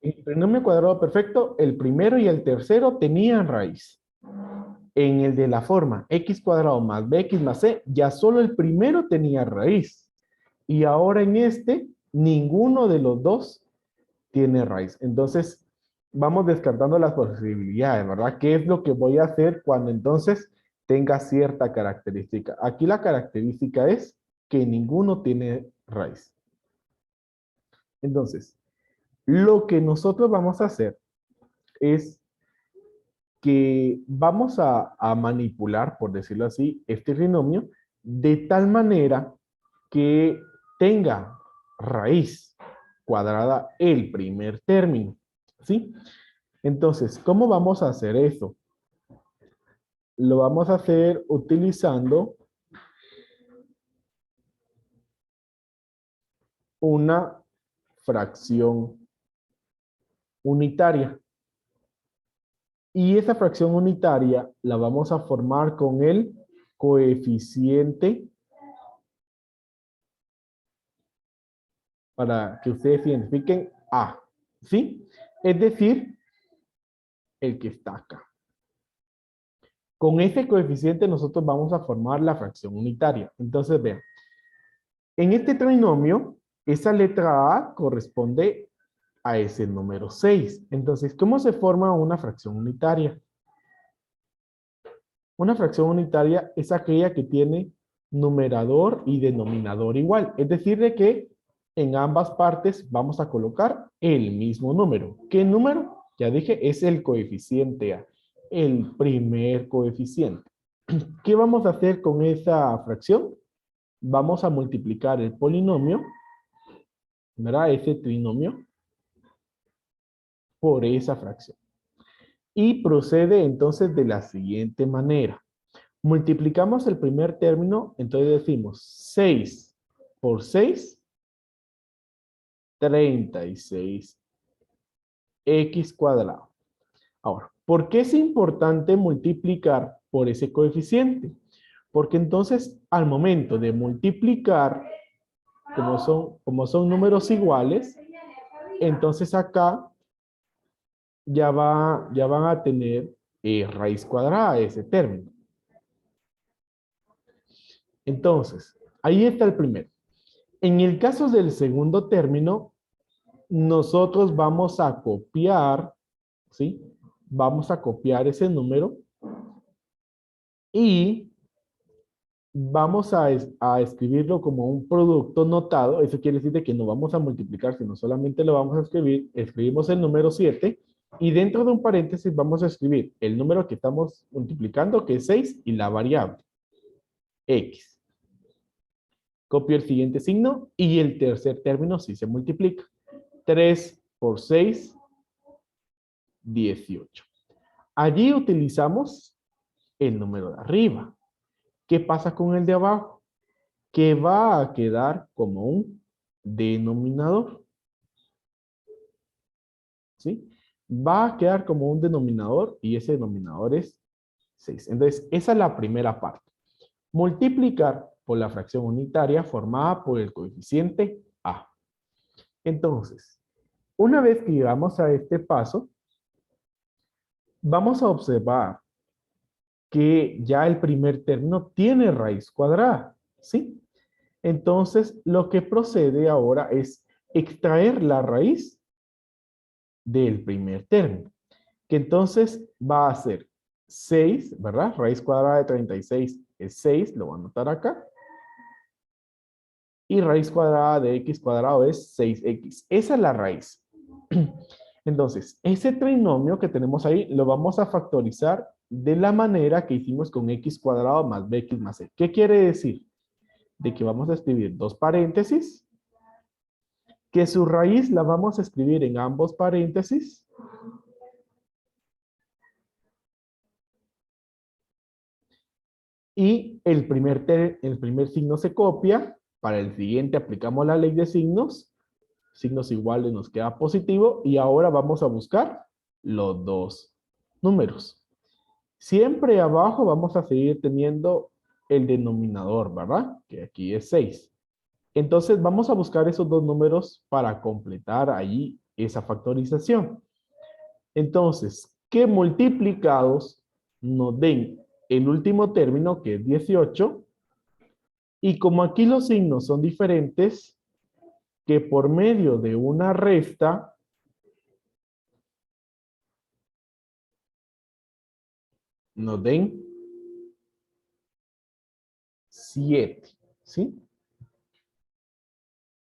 el trinomio cuadrado perfecto, el primero y el tercero tenían raíz. En el de la forma x cuadrado más bx más c, ya solo el primero tenía raíz. Y ahora en este, ninguno de los dos tiene raíz. Entonces, vamos descartando las posibilidades, ¿verdad? ¿Qué es lo que voy a hacer cuando entonces tenga cierta característica? Aquí la característica es que ninguno tiene raíz. Entonces, lo que nosotros vamos a hacer es que vamos a manipular, por decirlo así, este trinomio de tal manera que tenga raíz cuadrada el primer término, ¿sí? Entonces, ¿cómo vamos a hacer eso? Lo vamos a hacer utilizando una fracción unitaria. Y esa fracción unitaria la vamos a formar con el coeficiente para que ustedes identifiquen A, ¿sí? Es decir, el que está acá. Con ese coeficiente nosotros vamos a formar la fracción unitaria. Entonces, vean, en este trinomio, esa letra A corresponde a ese número 6. Entonces, ¿cómo se forma una fracción unitaria? Una fracción unitaria es aquella que tiene numerador y denominador igual. Es decir, de que en ambas partes vamos a colocar el mismo número. ¿Qué número? Ya dije, es el coeficiente A, el primer coeficiente. ¿Qué vamos a hacer con esa fracción? Vamos a multiplicar el polinomio, ¿verdad? Ese trinomio, por esa fracción. Y procede entonces de la siguiente manera. Multiplicamos el primer término, entonces decimos 6 por 6, 36 x cuadrado. Ahora, ¿por qué es importante multiplicar por ese coeficiente? Porque entonces al momento de multiplicar, como son números iguales, entonces acá ya van a tener raíz cuadrada ese término. Entonces, ahí está el primero. En el caso del segundo término, nosotros vamos a copiar, ¿sí? Vamos a copiar ese número y vamos a escribirlo como un producto notado. Eso quiere decir de que no vamos a multiplicar, sino solamente lo vamos a escribir. Escribimos el número 7 y dentro de un paréntesis vamos a escribir el número que estamos multiplicando, que es 6, y la variable x. Copio el siguiente signo y el tercer término sí se multiplica. 3 por 6, 18. Allí utilizamos el número de arriba. ¿Qué pasa con el de abajo? Que va a quedar como un denominador. ¿Sí? Va a quedar como un denominador y ese denominador es 6. Entonces, esa es la primera parte. Multiplicar por la fracción unitaria formada por el coeficiente A. Entonces, una vez que llegamos a este paso, vamos a observar que ya el primer término tiene raíz cuadrada, ¿sí? Entonces, lo que procede ahora es extraer la raíz del primer término, que entonces va a ser 6, ¿verdad? Raíz cuadrada de 36 es 6, lo voy a anotar acá. Y raíz cuadrada de x cuadrado es 6x. Esa es la raíz. Entonces, ese trinomio que tenemos ahí lo vamos a factorizar de la manera que hicimos con x cuadrado más bx más c. ¿Qué quiere decir? De que vamos a escribir dos paréntesis, que su raíz la vamos a escribir en ambos paréntesis, y el primer signo se copia, para el siguiente aplicamos la ley de signos, signos iguales nos queda positivo, y ahora vamos a buscar los dos números. Siempre abajo vamos a seguir teniendo el denominador, ¿verdad? Que aquí es 6. Entonces vamos a buscar esos dos números para completar ahí esa factorización. Entonces, que multiplicados nos den el último término, que es 18, y como aquí los signos son diferentes, que por medio de una resta nos den 7, ¿sí?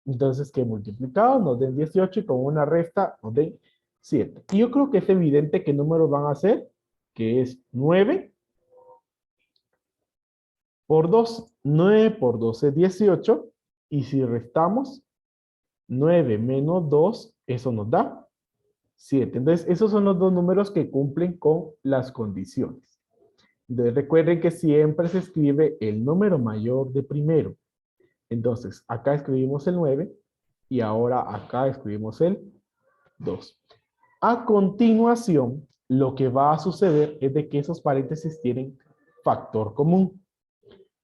Entonces, que multiplicados nos den 18 y con una resta nos den 7. Y yo creo que es evidente qué números van a ser, que es 9 por 2. 9 por 2 es 18. Y si restamos 9 menos 2, eso nos da 7. Entonces, esos son los dos números que cumplen con las condiciones. Entonces, recuerden que siempre se escribe el número mayor de primero. Entonces, acá escribimos el 9 y ahora acá escribimos el 2. A continuación, lo que va a suceder es de que esos paréntesis tienen factor común.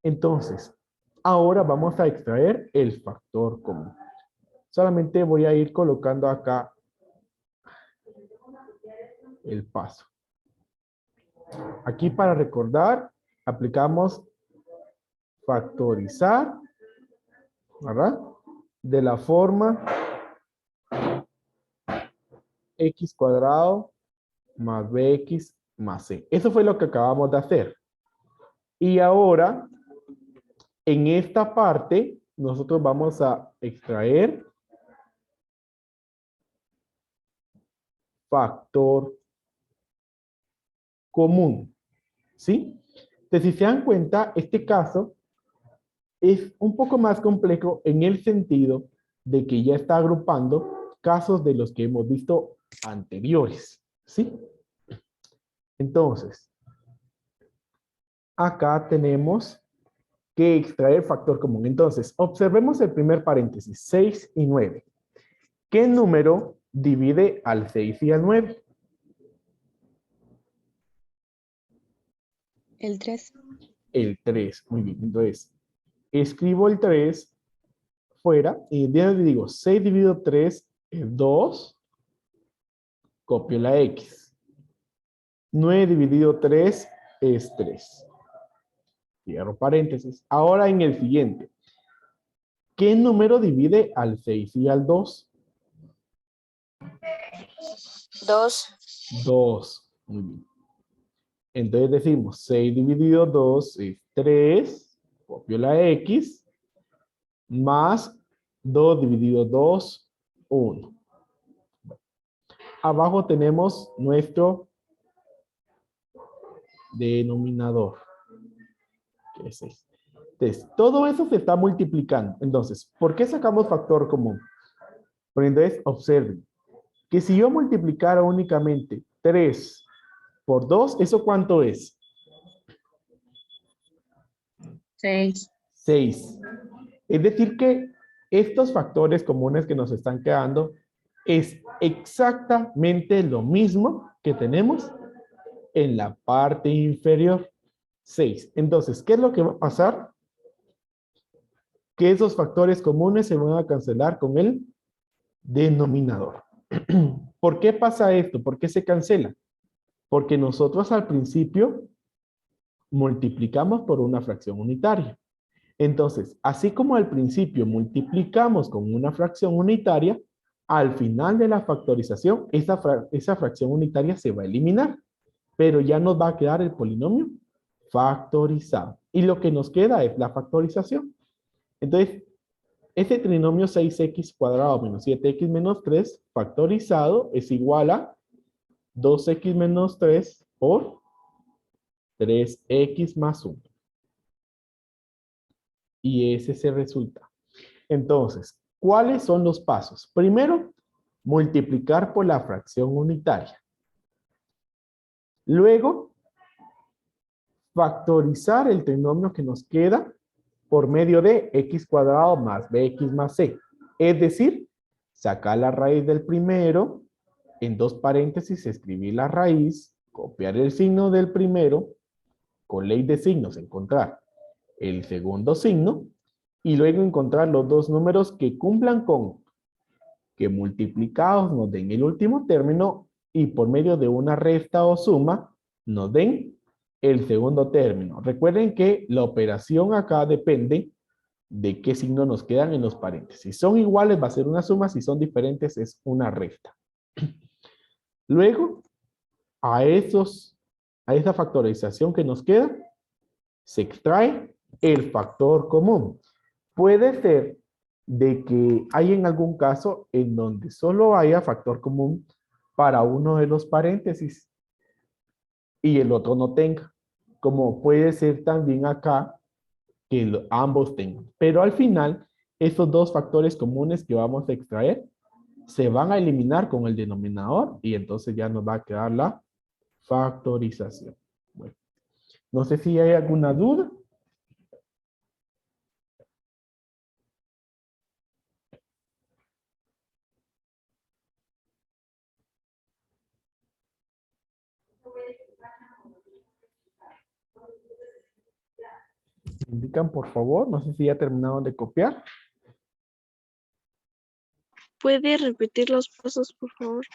Entonces, ahora vamos a extraer el factor común. Solamente voy a ir colocando acá el paso. Aquí para recordar, aplicamos factorizar, ¿verdad? De la forma x cuadrado más bx más c. Eso fue lo que acabamos de hacer. Y ahora, en esta parte, nosotros vamos a extraer factor común, ¿sí? Entonces, si se dan cuenta, este caso es un poco más complejo en el sentido de que ya está agrupando casos de los que hemos visto anteriores, ¿sí? Entonces, acá tenemos que extraer factor común. Entonces, observemos el primer paréntesis, 6 y 9. ¿Qué número divide al 6 y al 9? El 3. El 3. Muy bien. Entonces, escribo el 3 fuera y digo 6 dividido 3 es 2. Copio la X. 9 dividido 3 es 3. Cierro paréntesis. Ahora en el siguiente. ¿Qué número divide al 6 y al 2? 2. 2. Muy bien. Entonces decimos 6 dividido 2 es 3. Copio la X. Más 2 dividido 2, 1. Abajo tenemos nuestro denominador, que es este. Entonces, todo eso se está multiplicando. Entonces, ¿por qué sacamos factor común? Pero entonces, observen que si yo multiplicara únicamente 3 por 2, ¿eso cuánto es? 6. 6. Es decir que estos factores comunes que nos están quedando es exactamente lo mismo que tenemos en la parte inferior. 6. Entonces, ¿qué es lo que va a pasar? Que esos factores comunes se van a cancelar con el denominador. ¿Por qué pasa esto? ¿Por qué se cancela? Porque nosotros al principio multiplicamos por una fracción unitaria. Entonces, así como al principio multiplicamos con una fracción unitaria, al final de la factorización, esa fracción unitaria se va a eliminar, pero ya nos va a quedar el polinomio factorizado. Y lo que nos queda es la factorización. Entonces, ese trinomio 6x cuadrado menos 7x menos 3 factorizado es igual a 2x menos 3 por 3x más 1. Y ese se resulta. Entonces, ¿cuáles son los pasos? Primero, multiplicar por la fracción unitaria. Luego, factorizar el trinomio que nos queda por medio de x cuadrado más bx más c. Es decir, sacar la raíz del primero, en dos paréntesis escribir la raíz, copiar el signo del primero, con ley de signos encontrar el segundo signo, y luego encontrar los dos números que cumplan con que multiplicados nos den el último término y por medio de una resta o suma nos den el segundo término. Recuerden que la operación acá depende de qué signo nos quedan en los paréntesis. Si son iguales va a ser una suma, si son diferentes es una resta. Luego, a esa factorización que nos queda, se extrae el factor común. Puede ser de que hay en algún caso en donde solo haya factor común para uno de los paréntesis y el otro no tenga. Como puede ser también acá que ambos tengan. Pero al final, esos dos factores comunes que vamos a extraer se van a eliminar con el denominador y entonces ya nos va a quedar la factorización. Bueno, no sé si hay alguna duda. Indican, por favor. No sé si ya terminaron de copiar. ¿Puede repetir los pasos, por favor?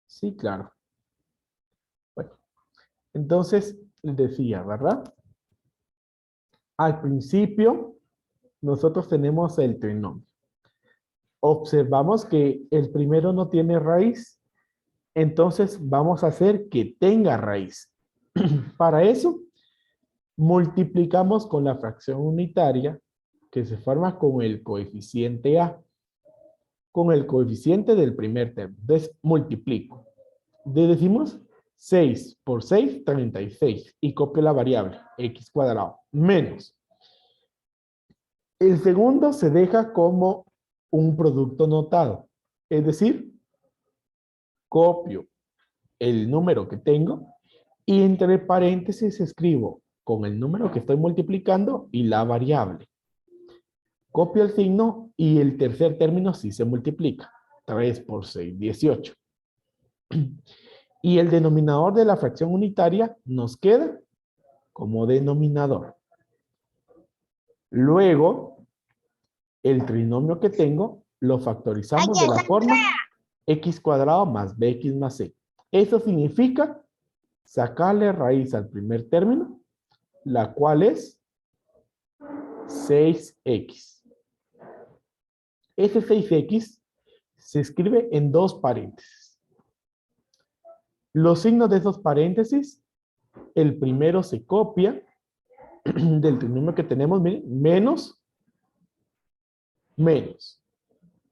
Sí, claro. Bueno, entonces les decía, ¿verdad? Al principio, nosotros tenemos el trinomio. Observamos que el primero no tiene raíz, entonces vamos a hacer que tenga raíz. Para eso, multiplicamos con la fracción unitaria que se forma con el coeficiente A, con el coeficiente del primer término. Entonces, multiplico. Decimos 6 por 6, 36. Y copio la variable, x cuadrado, menos. El segundo se deja como un producto notado. Es decir, copio el número que tengo y entre paréntesis escribo con el número que estoy multiplicando y la variable. Copio el signo y el tercer término sí se multiplica. 3 por 6, 18. Y el denominador de la fracción unitaria nos queda como denominador. Luego, el trinomio que tengo lo factorizamos de la forma x cuadrado más bx más c. Eso significa sacarle raíz al primer término, la cual es 6x. Ese 6x se escribe en dos paréntesis. Los signos de esos paréntesis, el primero se copia del trinomio que tenemos, miren, menos.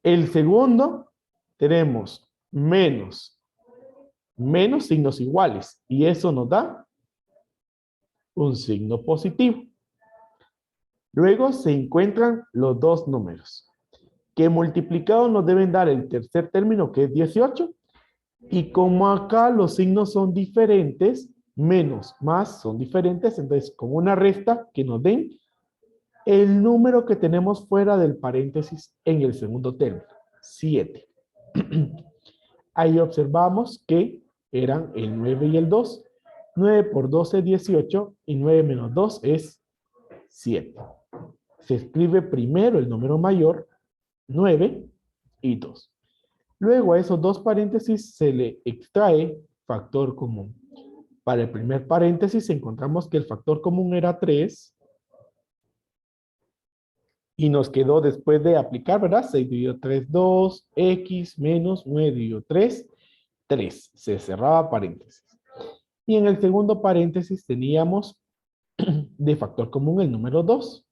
El segundo tenemos menos signos iguales y eso nos da un signo positivo. Luego se encuentran los dos números que multiplicados nos deben dar el tercer término que es 18 y como acá los signos son diferentes, menos, más son diferentes, entonces con una resta que nos den el número que tenemos fuera del paréntesis en el segundo término, 7. Ahí observamos que eran el 9 y el 2. 9 por 2 es 18 y 9 menos 2 es 7. Se escribe primero el número mayor, 9 y 2. Luego a esos dos paréntesis se le extrae factor común. Para el primer paréntesis encontramos que el factor común era 3 y nos quedó después de aplicar, ¿verdad? 6 dividido 3, 2, x menos 9 dividido 3, 3. Se cerraba paréntesis. Y en el segundo paréntesis teníamos de factor común el número 2.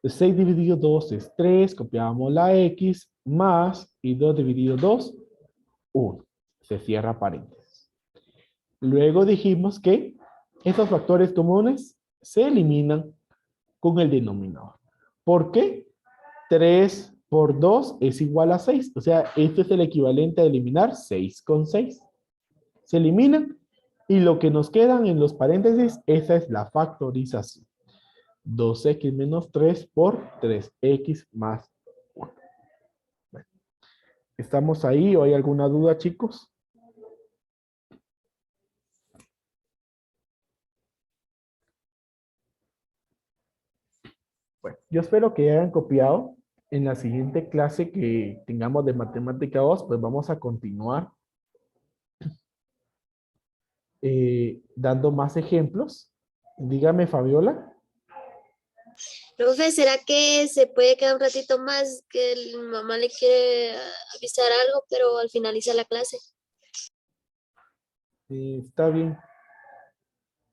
6 dividido 2 es 3, copiábamos la x, más, y 2 dividido 2, 1. Se cierra paréntesis. Luego dijimos que esos factores comunes se eliminan con el denominador. ¿Por qué? 3 por 2 es igual a 6. O sea, esto es el equivalente a eliminar 6 con 6. Se eliminan y lo que nos quedan en los paréntesis, esa es la factorización. 2x menos 3 por 3x más 1. Bueno, ¿estamos ahí o hay alguna duda, chicos? Bueno, Yo espero que hayan copiado. En la siguiente clase que tengamos de matemática 2, pues vamos a continuar dando más ejemplos. Dígame, Fabiola. Profe, ¿será que se puede quedar un ratito más? Que mamá le quiere avisar algo, pero al finalizar la clase. Está bien.